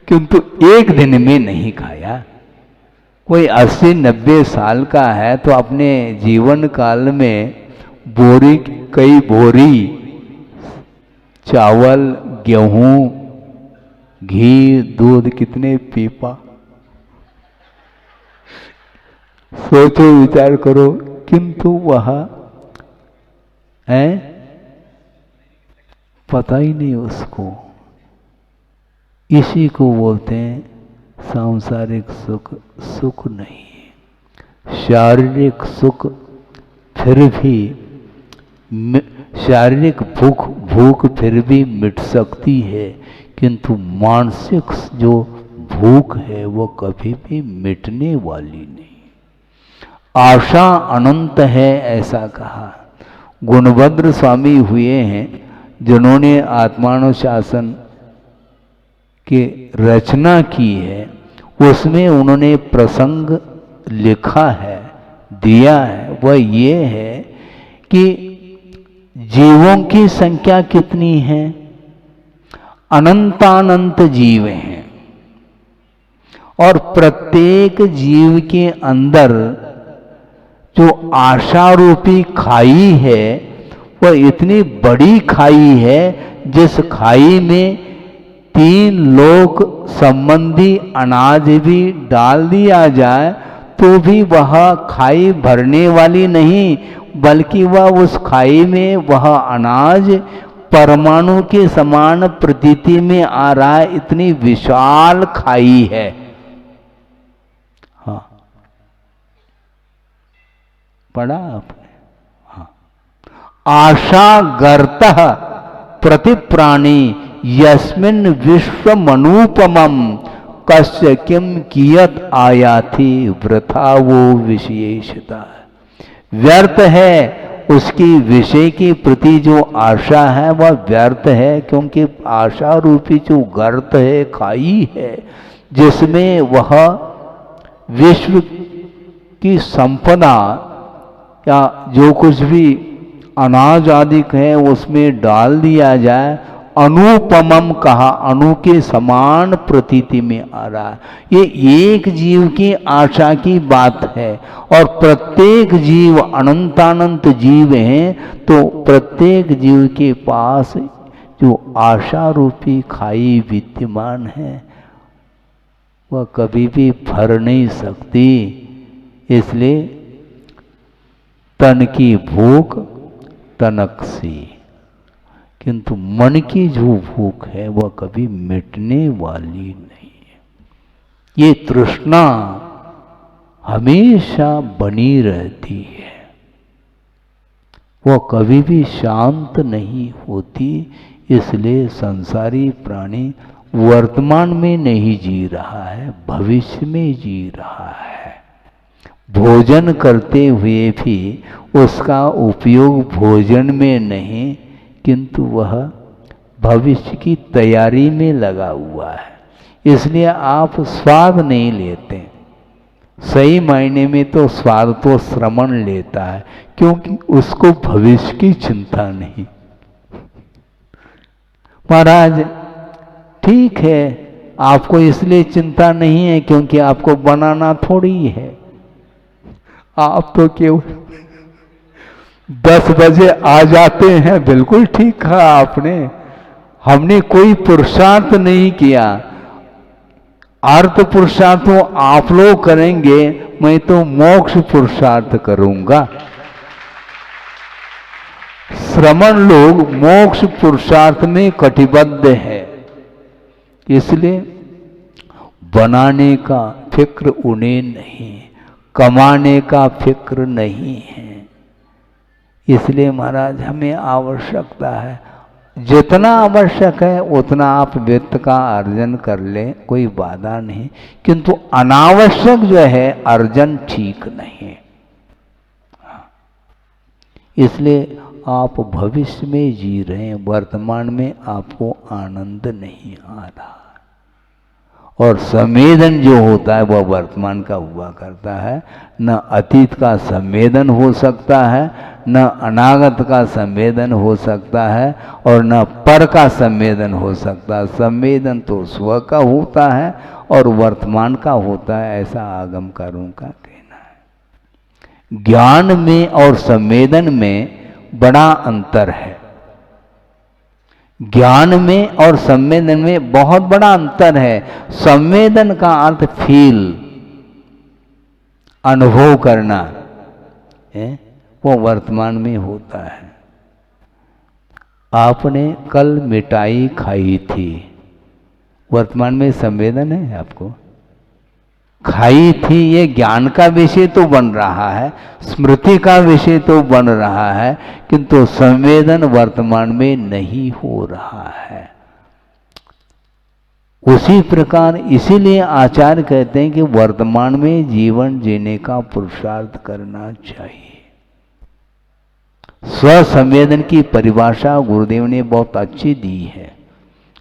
किंतु एक दिन में नहीं खाया। कोई 80-90 साल का है तो अपने जीवन काल में बोरी कई बोरी चावल, गेहूं, घी, दूध कितने पीपा सोचो विचार करो, किंतु वह है पता ही नहीं उसको। इसी को बोलते हैं सांसारिक सुख सुख नहीं है। शारीरिक सुख फिर भी शारीरिक भूख फिर भी मिट सकती है, किंतु मानसिक जो भूख है वो कभी भी मिटने वाली नहीं। आशा अनंत है ऐसा कहा। गुणभद्र स्वामी हुए हैं जिन्होंने आत्मानुशासन की रचना की है, उसमें उन्होंने प्रसंग लिखा है, दिया है। वह ये है कि जीवों की संख्या कितनी है? अनंतानंत जीव हैं, और प्रत्येक जीव के अंदर जो आशा रूपी खाई है वह इतनी बड़ी खाई है, जिस खाई में 3 लोक संबंधी अनाज भी डाल दिया जाए तो भी वह खाई भरने वाली नहीं, बल्कि वह उस खाई में वह अनाज परमाणु के समान प्रतीति में आ रहा है। इतनी विशाल खाई है। हाँ, पढ़ा आपने? हाँ। आशा गर्तः प्रतिप्राणी यस्मिन् विश्वमनुपमम् कस्य किम कियत आयाति वृथा वो विशेषता। व्यर्थ है उसकी विषय के प्रति जो आशा है, वह व्यर्थ है, क्योंकि आशा रूपी जो गर्त है, खाई है, जिसमें वह विश्व की संपदा या जो कुछ भी अनाज आदि है उसमें डाल दिया जाए। अनुपमम कहा, अणु के समान प्रतीति में आ रहा है। ये एक जीव की आशा की बात है, और प्रत्येक जीव अनंतानंत जीव हैं, तो प्रत्येक जीव के पास जो आशा रूपी खाई विद्यमान है वह कभी भी भर नहीं सकती। इसलिए तन की भूख तनक सी, किंतु मन की जो भूख है वह कभी मिटने वाली नहीं है। ये तृष्णा हमेशा बनी रहती है, वह कभी भी शांत नहीं होती। इसलिए संसारी प्राणी वर्तमान में नहीं जी रहा है, भविष्य में जी रहा है। भोजन करते हुए भी उसका उपयोग भोजन में नहीं, किंतु वह भविष्य की तैयारी में लगा हुआ है। इसलिए आप स्वाद नहीं लेते। सही मायने में तो स्वाद तो श्रवण लेता है, क्योंकि उसको भविष्य की चिंता नहीं। महाराज ठीक है, आपको इसलिए चिंता नहीं है क्योंकि आपको बनाना थोड़ी है। आप तो केवल 10 बजे आ जाते हैं। बिल्कुल ठीक कहा आपने। हमने कोई पुरुषार्थ नहीं किया। अर्थ पुरुषार्थ तो आप लोग करेंगे, मैं तो मोक्ष पुरुषार्थ करूंगा। श्रमण लोग मोक्ष पुरुषार्थ में कटिबद्ध है, इसलिए बनाने का फिक्र उन्हें नहीं, कमाने का फिक्र नहीं है। इसलिए महाराज हमें आवश्यकता है, जितना आवश्यक है उतना आप वित्त का अर्जन कर लें, कोई बाधा नहीं, किंतु अनावश्यक जो है अर्जन ठीक नहीं। इसलिए आप भविष्य में जी रहे हैं, वर्तमान में आपको आनंद नहीं आ रहा। और संवेदन जो होता है वह वर्तमान का हुआ करता है। न अतीत का संवेदन हो सकता है, न अनागत का संवेदन हो सकता है, और न पर का संवेदन हो सकता है। संवेदन तो स्व का होता है और वर्तमान का होता है, ऐसा आगमकारों का कहना है। ज्ञान में और संवेदन में बड़ा अंतर है। ज्ञान में और संवेदन में बहुत बड़ा अंतर है। संवेदन का अर्थ फील, अनुभव करना है वो वर्तमान में होता है। आपने कल मिठाई खाई थी, वर्तमान में संवेदन है आपको? खाई थी, ये ज्ञान का विषय तो बन रहा है, स्मृति का विषय तो बन रहा है, किंतु संवेदन वर्तमान में नहीं हो रहा है। उसी प्रकार इसीलिए आचार्य कहते हैं कि वर्तमान में जीवन जीने का पुरुषार्थ करना चाहिए। स्वसंवेदन की परिभाषा गुरुदेव ने बहुत अच्छी दी है।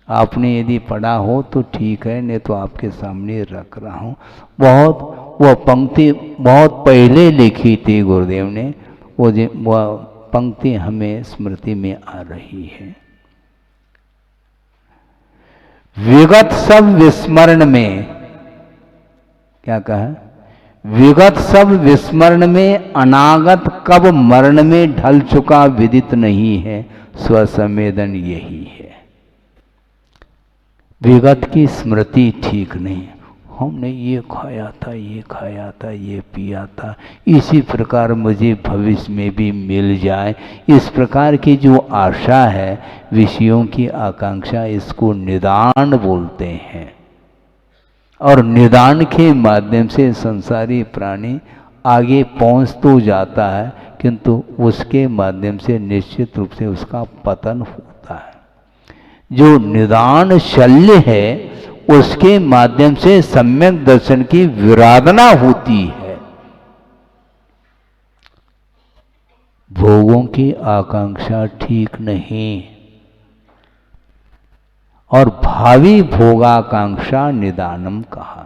आपने यदि पढ़ा हो तो ठीक है, नहीं तो आपके सामने रख रहा हूँ। वो पंक्ति बहुत पहले लिखी थी गुरुदेव ने, वह पंक्ति हमें स्मृति में आ रही है। विगत सब विस्मरण में, क्या कहा? विगत सब विस्मरण में अनागत कब मरण में ढल चुका विदित नहीं है, स्वसंवेदन यही है। विगत की स्मृति ठीक नहीं, हमने ये खाया था, ये खाया था, ये पिया था, इसी प्रकार मुझे भविष्य में भी मिल जाए, इस प्रकार की जो आशा है, विषयों की आकांक्षा, इसको निदान बोलते हैं। और निदान के माध्यम से संसारी प्राणी आगे पहुंच तो जाता है, किंतु उसके माध्यम से निश्चित रूप से उसका पतन होता है। जो निदान शल्य है उसके माध्यम से सम्यक दर्शन की विराधना होती है। भोगों की आकांक्षा ठीक नहीं, और भावी भोगाकांक्षा निदानम कहा।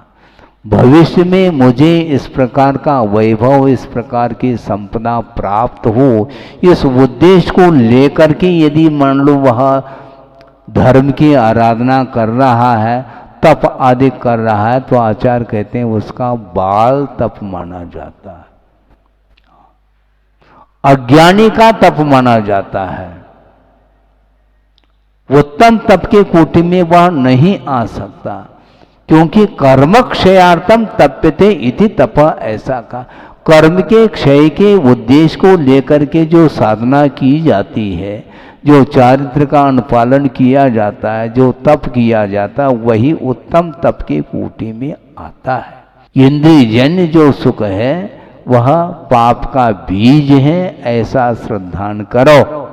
भविष्य में मुझे इस प्रकार का वैभव, इस प्रकार की संपदा प्राप्त हो, इस उद्देश्य को लेकर के यदि मान लो वह धर्म की आराधना कर रहा है, तप आदि कर रहा है, तो आचार्य कहते हैं उसका बाल तप माना जाता है, अज्ञानी का तप माना जाता है। उत्तम तप के कोटि में वह नहीं आ सकता, क्योंकि कर्म क्षयार्थम तप्यते इति तप, ऐसा का कर्म के क्षय के उद्देश्य को लेकर के जो साधना की जाती है, जो चारित्र का अनुपालन किया जाता है, जो तप किया जाता है, वही उत्तम तप के कोटि में आता है। इंद्रियजन्य जो सुख है वह पाप का बीज है, ऐसा श्रद्धान करो।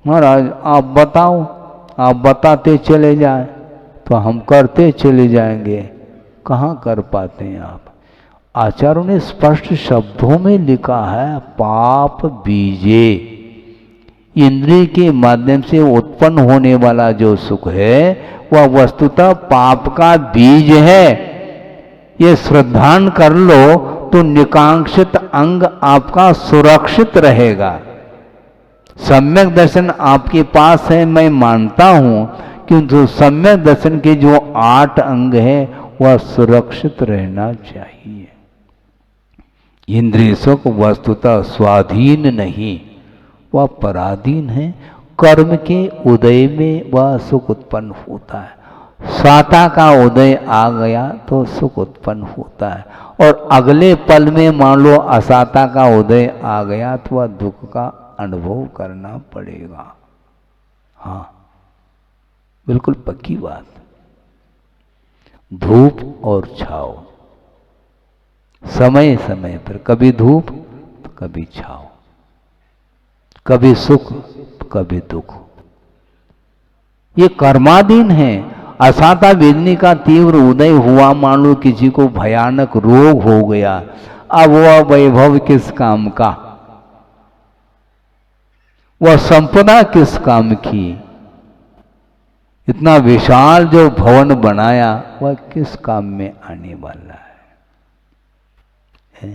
महाराज आप बताओ, आप बताते चले जाए तो हम करते चले जाएंगे, कहाँ कर पाते हैं आप? आचार्यों ने स्पष्ट शब्दों में लिखा है, पाप बीजे, इंद्रिय के माध्यम से उत्पन्न होने वाला जो सुख है वह वस्तुतः पाप का बीज है। ये श्रद्धान कर लो तो निकांक्षित अंग आपका सुरक्षित रहेगा। सम्यक दर्शन आपके पास है, मैं मानता हूं, किंतु सम्यक दर्शन के जो 8 अंग है वह सुरक्षित रहना चाहिए। इंद्रिय सुख वस्तुतः स्वाधीन नहीं, वह पराधीन है। कर्म के उदय में वह सुख उत्पन्न होता है। साता का उदय आ गया तो सुख उत्पन्न होता है, और अगले पल में मान लो असाता का उदय आ गया तो वह दुख का अनुभव करना पड़ेगा। हाँ, बिल्कुल पक्की बात। धूप और छाव, समय समय पर कभी धूप तो कभी छाव, कभी सुख तो कभी दुख, ये कर्माधीन है। असाता वेदनी का तीव्र उदय हुआ, मान लो किसी को भयानक रोग हो गया, अब वह वैभव किस काम का, वह संपदा किस काम की, इतना विशाल जो भवन बनाया वह किस काम में आने वाला है?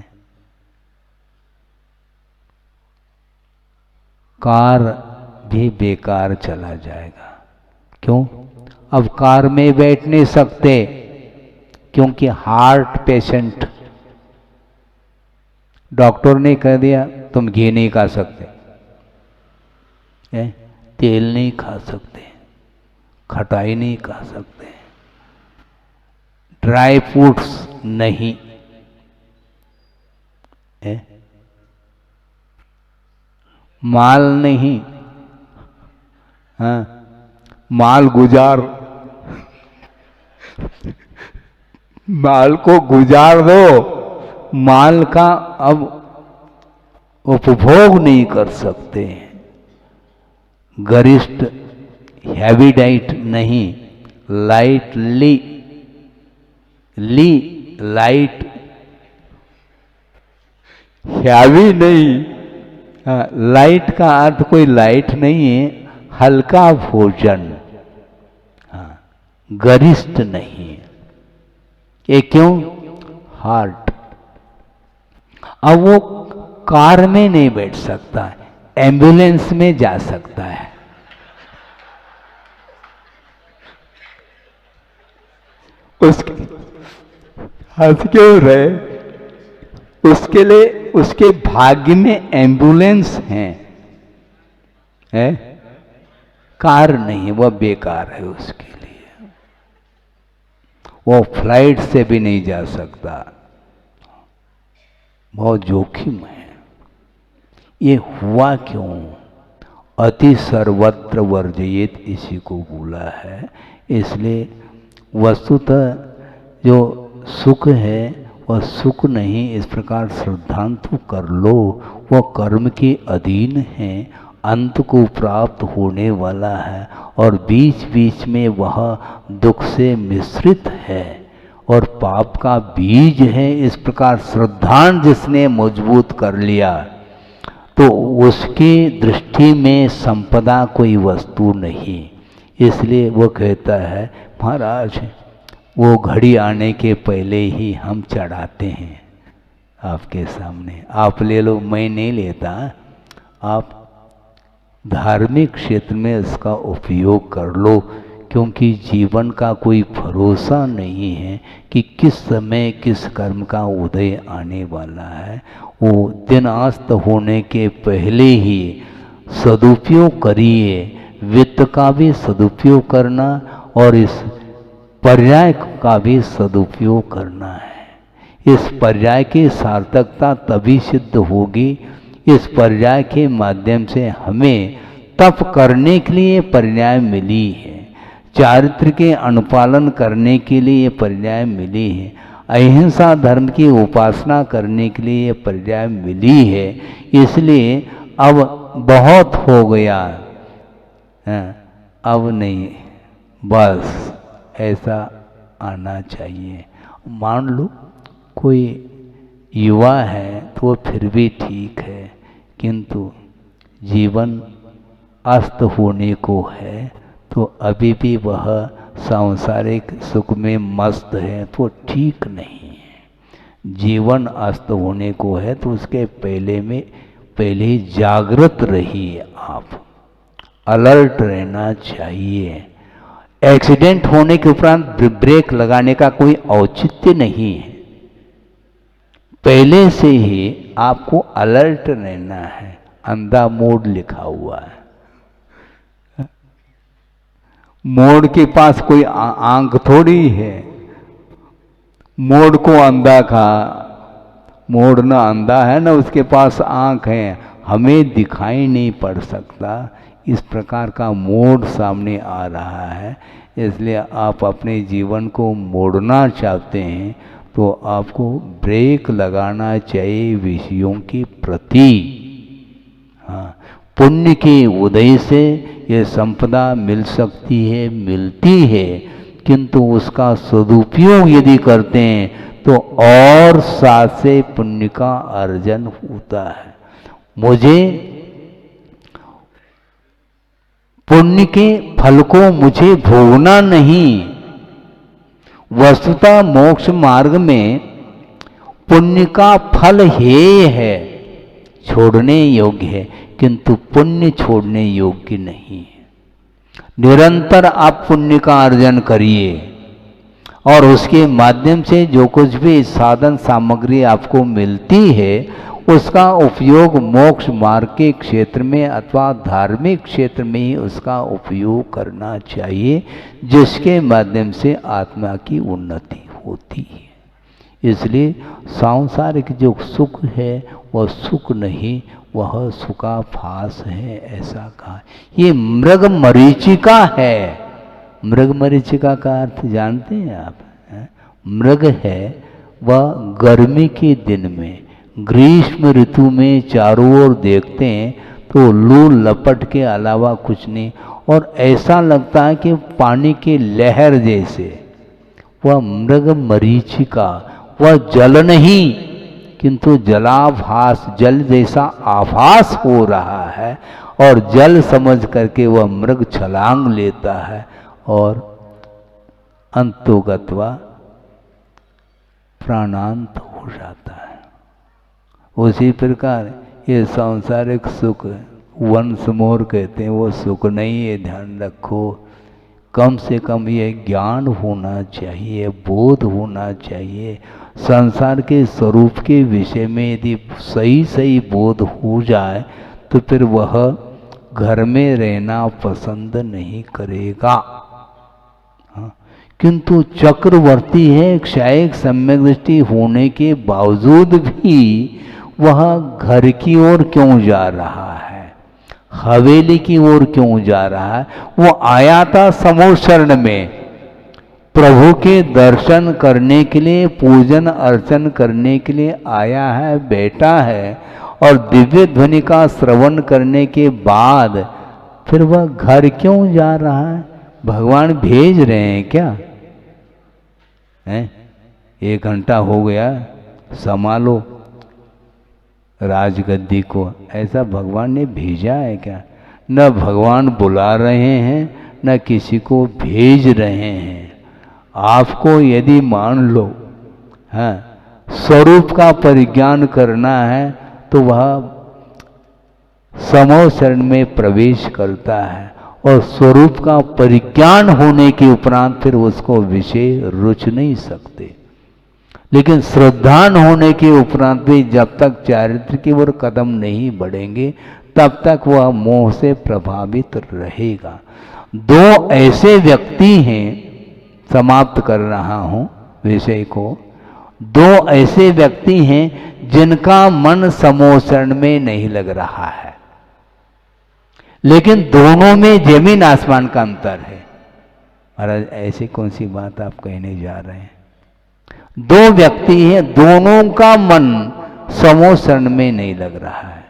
कार भी बेकार चला जाएगा। क्यों? अब कार में बैठ नहीं सकते, क्योंकि हार्ट पेशेंट, डॉक्टर ने कह दिया तुम घी नहीं खा सकते, तेल नहीं खा सकते, खटाई नहीं खा सकते, ड्राई फ्रूट्स नहीं, माल नहीं, हाँ, माल गुजार, माल को गुजार दो, माल का अब उपभोग नहीं कर सकते। गरिष्ठ हैवी डाइट नहीं, लाइटली लाइट, हैवी नहीं। लाइट का अर्थ कोई लाइट नहीं है, हल्का भोजन, गरिष्ठ नहीं। ये क्यों? हार्ट। अब वो कार में नहीं बैठ सकता, एम्बुलेंस में जा सकता है। उसके हंस क्यों रहे? उसके लिए उसके भाग्य में एम्बुलेंस है, कार नहीं, वह बेकार है उसके लिए। वो फ्लाइट से भी नहीं जा सकता, बहुत जोखिम है। ये हुआ क्यों? अति सर्वत्र वर्जयेत इसी को बोला है। इसलिए वस्तुतः जो सुख है वह सुख नहीं, इस प्रकार श्रद्धांतु कर लो, वह कर्म के अधीन है, अंत को प्राप्त होने वाला है और बीच बीच में वह दुख से मिश्रित है और पाप का बीज है। इस प्रकार श्रद्धान जिसने मजबूत कर लिया तो उसकी दृष्टि में संपदा कोई वस्तु नहीं। इसलिए वो कहता है, महाराज वो घड़ी आने के पहले ही हम चढ़ाते हैं आपके सामने, आप ले लो, मैं नहीं लेता। आप धार्मिक क्षेत्र में इसका उपयोग कर लो, क्योंकि जीवन का कोई भरोसा नहीं है कि किस समय किस कर्म का उदय आने वाला है। वो दिन अस्त होने के पहले ही सदुपयोग करिए, वित्त का भी सदुपयोग करना और इस पर्याय का भी सदुपयोग करना है। इस पर्याय की सार्थकता तभी सिद्ध होगी, इस पर्याय के माध्यम से हमें तप करने के लिए पर्याय मिली है, चारित्र के अनुपालन करने के लिए ये पर्याय मिली है, अहिंसा धर्म की उपासना करने के लिए ये पर्याय मिली है। इसलिए अब बहुत हो गया, अब नहीं, बस ऐसा आना चाहिए। मान लो कोई युवा है तो फिर भी ठीक है, किंतु जीवन अस्त होने को है तो अभी भी वह सांसारिक सुख में मस्त है तो ठीक नहीं है। जीवन अस्त होने को है तो उसके पहले ही जागृत रहिए, आप अलर्ट रहना चाहिए। एक्सीडेंट होने के उपरांत ब्रेक लगाने का कोई औचित्य नहीं है, पहले से ही आपको अलर्ट रहना है। अंधा मोड़ लिखा हुआ है, मोड़ के पास कोई आंख थोड़ी है, मोड़ को अंधा का, मोड़ ना अंधा है ना उसके पास आंख है, हमें दिखाई नहीं पड़ सकता। इस प्रकार का मोड़ सामने आ रहा है। इसलिए आप अपने जीवन को मोड़ना चाहते हैं तो आपको ब्रेक लगाना चाहिए विषयों के प्रति। हाँ, पुण्य के उदय से ये संपदा मिल सकती है, मिलती है, किंतु उसका सदुपयोग यदि करते हैं तो और साथ से पुण्य का अर्जन होता है। मुझे पुण्य के फल को मुझे भोगना नहीं, वस्तुतः मोक्ष मार्ग में पुण्य का फल हेय है, छोड़ने योग्य है, किंतु पुण्य छोड़ने योग्य नहीं है। निरंतर आप पुण्य का अर्जन करिए और उसके माध्यम से जो कुछ भी साधन सामग्री आपको मिलती है उसका उपयोग मोक्ष मार्ग के क्षेत्र में अथवा धार्मिक क्षेत्र में ही उसका उपयोग करना चाहिए, जिसके माध्यम से आत्मा की उन्नति होती है। इसलिए सांसारिक जो सुख है वह सुख नहीं, वह सुखाभास है, ऐसा कहा। ये मृग मरीचिका है। मृग मरीचिका का अर्थ जानते हैं आप? मृग है वह गर्मी के दिन में, ग्रीष्म ऋतु में चारों ओर देखते हैं तो लू लपट के अलावा कुछ नहीं, और ऐसा लगता है कि पानी की लहर जैसे। वह मृग मरीचिका, वह जल नहीं किंतु जलाभास, जल जैसा आभास हो रहा है, और जल समझ करके वह मृग छलांग लेता है और अंतोगत्वा प्राणांत हो जाता है। उसी प्रकार ये सांसारिक सुख वंश मोर कहते हैं, वो सुख नहीं है, ध्यान रखो। कम से कम ये ज्ञान होना चाहिए, बोध होना चाहिए। संसार के स्वरूप के विषय में यदि सही सही बोध हो जाए तो फिर वह घर में रहना पसंद नहीं करेगा। किंतु चक्रवर्ती है, क्षायिक सम्यक दृष्टि होने के बावजूद भी वह घर की ओर क्यों जा रहा है, हवेली की ओर क्यों जा रहा है? वो आया था समोशरण में, प्रभु के दर्शन करने के लिए, पूजन अर्चन करने के लिए आया है, बैठा है, और दिव्य ध्वनि का श्रवण करने के बाद फिर वह घर क्यों जा रहा है? भगवान भेज रहे हैं क्या? हैं? 1 घंटा हो गया, संभालो राजगद्दी को, ऐसा भगवान ने भेजा है क्या? न भगवान बुला रहे हैं, न किसी को भेज रहे हैं। आपको यदि मान लो स्वरूप का परिज्ञान करना है तो वह समो शरण में प्रवेश करता है, और स्वरूप का परिज्ञान होने के उपरांत फिर उसको विषय रुच नहीं सकते। लेकिन श्रद्धान होने के उपरांत भी जब तक चारित्र की ओर कदम नहीं बढ़ेंगे तब तक वह मोह से प्रभावित रहेगा। 2 ऐसे व्यक्ति हैं, समाप्त कर रहा हूं विषय को, 2 ऐसे व्यक्ति हैं जिनका मन समोशरण में नहीं लग रहा है, लेकिन दोनों में जमीन आसमान का अंतर है। महाराज ऐसी कौन सी बात आप कहने जा रहे हैं? 2 व्यक्ति हैं, दोनों का मन समोशरण में नहीं लग रहा है,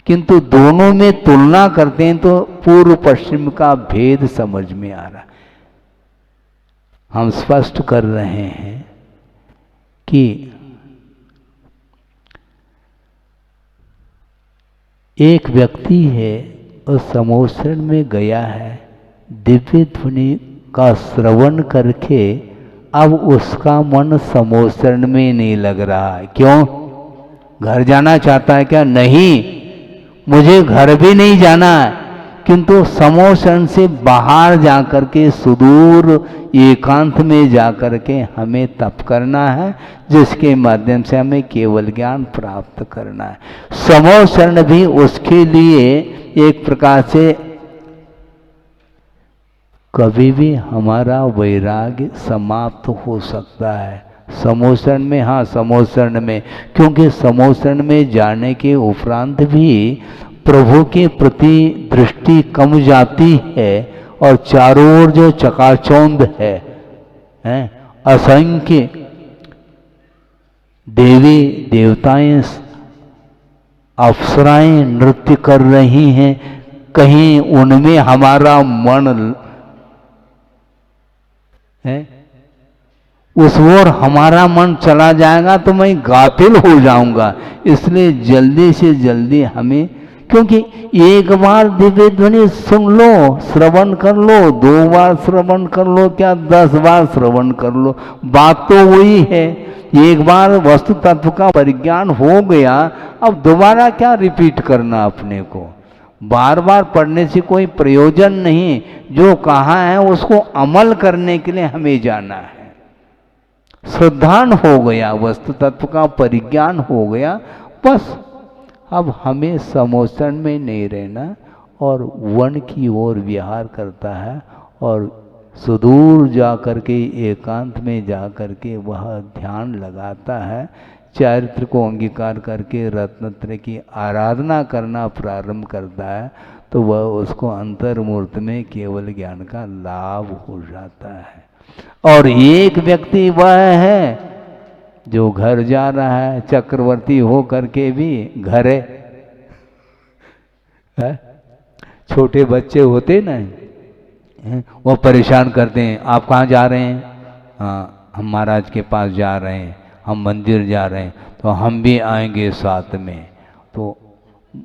किंतु दोनों में तुलना करते हैं तो पूर्व पश्चिम का भेद समझ में आ रहा है। हम स्पष्ट कर रहे हैं कि एक व्यक्ति है और समोशरण में गया है, दिव्य ध्वनि का श्रवण करके अब उसका मन समोशरण में नहीं लग रहा है। क्यों? घर जाना चाहता है क्या? नहीं, मुझे घर भी नहीं जाना है, किंतु समोशरण से बाहर जाकर के, सुदूर एकांत में जाकर के हमें तप करना है, जिसके माध्यम से हमें केवल ज्ञान प्राप्त करना है। समोशरण भी उसके लिए एक प्रकार से कभी भी हमारा वैराग्य समाप्त हो सकता है। समोशरण में, हाँ समोशरण में, क्योंकि समोशरण में जाने के उपरांत भी प्रभु के प्रति दृष्टि कम जाती है, और चारों ओर जो चकाचौंध है, असंख्य देवी देवताएं, अप्सराएं नृत्य कर रही हैं, कहीं उनमें हमारा मन है, उस ओर हमारा मन चला जाएगा तो मैं गाफिल हो जाऊंगा। इसलिए जल्दी से जल्दी हमें, क्योंकि एक बार दिव्य ध्वनि सुन लो, श्रवण कर लो, 2 बार श्रवण कर लो, क्या 10 बार श्रवण कर लो, बात तो वही है। एक बार वस्तु तत्व का परिज्ञान हो गया, अब दोबारा क्या रिपीट करना अपने को? बार बार पढ़ने से कोई प्रयोजन नहीं। जो कहा है उसको अमल करने के लिए हमें जाना है। श्रद्धान हो गया, वस्तु तत्व का परिज्ञान हो गया, बस अब हमें समोशरण में नहीं रहना और वन की ओर विहार करता है, और सुदूर जा कर के एकांत में जा कर के वह ध्यान लगाता है, चरित्र को अंगीकार करके रत्नत्रय की आराधना करना प्रारंभ करता है, तो वह उसको अंतर्मूर्त में केवल ज्ञान का लाभ हो जाता है। और एक व्यक्ति वह है जो घर जा रहा है, चक्रवर्ती हो करके भी घरे है? छोटे बच्चे होते ना, वो परेशान करते हैं, आप कहाँ जा रहे हैं? हाँ, हम महाराज के पास जा रहे हैं, हम मंदिर जा रहे हैं, तो हम भी आएंगे साथ में। तो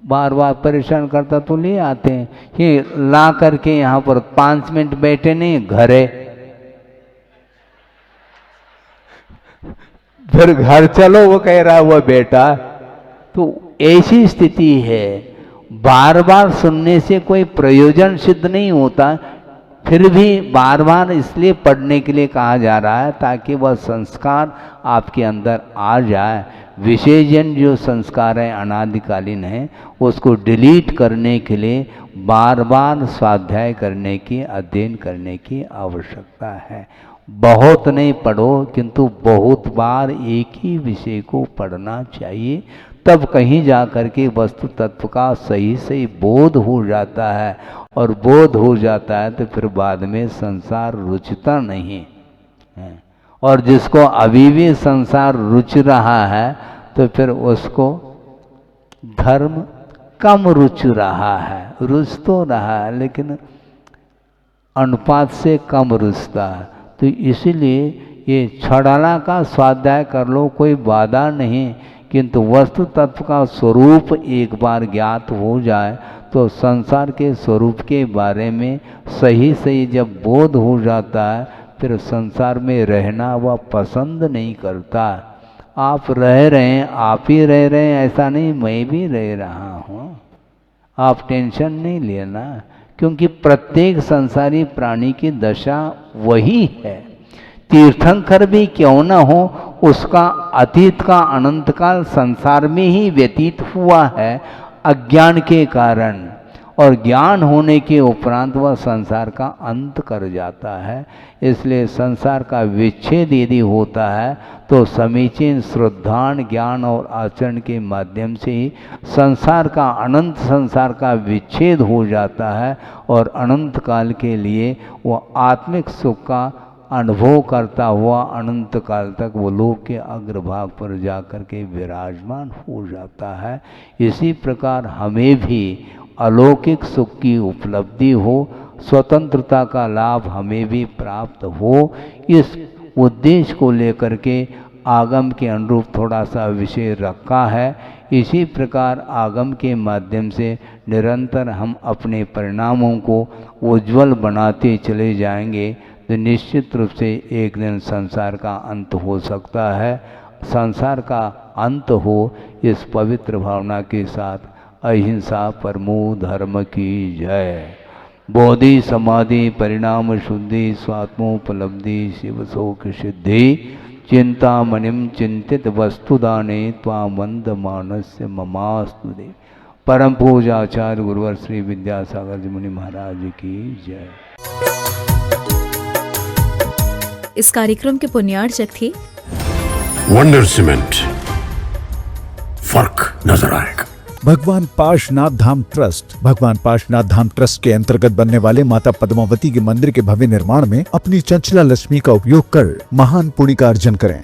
बार बार परेशान करता तो ले आते हैं, ये ला करके यहाँ पर 5 मिनट बैठे नहीं, घरे फिर घर चलो वो कह रहा है वो बेटा। तो ऐसी स्थिति है, बार बार सुनने से कोई प्रयोजन सिद्ध नहीं होता, फिर भी बार बार इसलिए पढ़ने के लिए कहा जा रहा है ताकि वह संस्कार आपके अंदर आ जाए। विशेषजन जो संस्कार है अनादिकालीन है, उसको डिलीट करने के लिए बार बार स्वाध्याय करने की, अध्ययन करने की आवश्यकता है। बहुत नहीं पढ़ो, किंतु बहुत बार एक ही विषय को पढ़ना चाहिए, तब कहीं जा कर के वस्तु तत्व का सही सही बोध हो जाता है। और बोध हो जाता है तो फिर बाद में संसार रुचता नहीं है। और जिसको अभी भी संसार रुच रहा है तो फिर उसको धर्म कम रुच रहा है, रुच तो रहा है लेकिन अनुपात से कम रुचता है। तो इसीलिए ये छड़ाना का स्वाध्याय कर लो, कोई बाधा नहीं, किंतु वस्तु तत्व का स्वरूप एक बार ज्ञात हो जाए तो संसार के स्वरूप के बारे में सही सही जब बोध हो जाता है, फिर संसार में रहना वह पसंद नहीं करता। आप रह रहे हैं, आप ही रह रहे हैं ऐसा नहीं, मैं भी रह रहा हूँ, आप टेंशन नहीं लेना, क्योंकि प्रत्येक संसारी प्राणी की दशा वही है। तीर्थंकर भी क्यों न हो, उसका अतीत का अनंत काल संसार में ही व्यतीत हुआ है अज्ञान के कारण, और ज्ञान होने के उपरांत वह संसार का अंत कर जाता है। इसलिए संसार का विच्छेद यदि होता है तो समीचीन श्रद्धान ज्ञान और आचरण के माध्यम से ही संसार का, अनंत संसार का विच्छेद हो जाता है, और अनंत काल के लिए वह आत्मिक सुख का अनुभव करता हुआ अनंत काल तक वो लोक के अग्रभाग पर जाकर के विराजमान हो जाता है। इसी प्रकार हमें भी अलौकिक सुख की उपलब्धि हो, स्वतंत्रता का लाभ हमें भी प्राप्त हो, इस उद्देश्य को लेकर के आगम के अनुरूप थोड़ा सा विषय रखा है। इसी प्रकार आगम के माध्यम से निरंतर हम अपने परिणामों को उज्ज्वल बनाते चले जाएंगे तो निश्चित रूप से एक दिन संसार का अंत हो सकता है। संसार का अंत हो, इस पवित्र भावना के साथ अहिंसा परमो धर्म की जय। बोधि समाधि परिणाम शुद्धि स्वात्मोपलब्धि शिव शोक सिद्धि चिंतामणिम चिंतित वस्तुदाने त्वामंद मानस्य ममास्तु दे। परम पूजाचार्य गुरुवर श्री विद्यासागर जी मुनि महाराज की जय। इस कार्यक्रम के पुण्यार्चक थे वंडर सीमेंट, फर्क नजर आएगा। भगवान पार्श्वनाथ धाम ट्रस्ट भगवान पार्श्वनाथ धाम ट्रस्ट के अंतर्गत बनने वाले माता पद्मावती के मंदिर के भव्य निर्माण में अपनी चंचला लक्ष्मी का उपयोग कर महान पुण्य का अर्जन करें।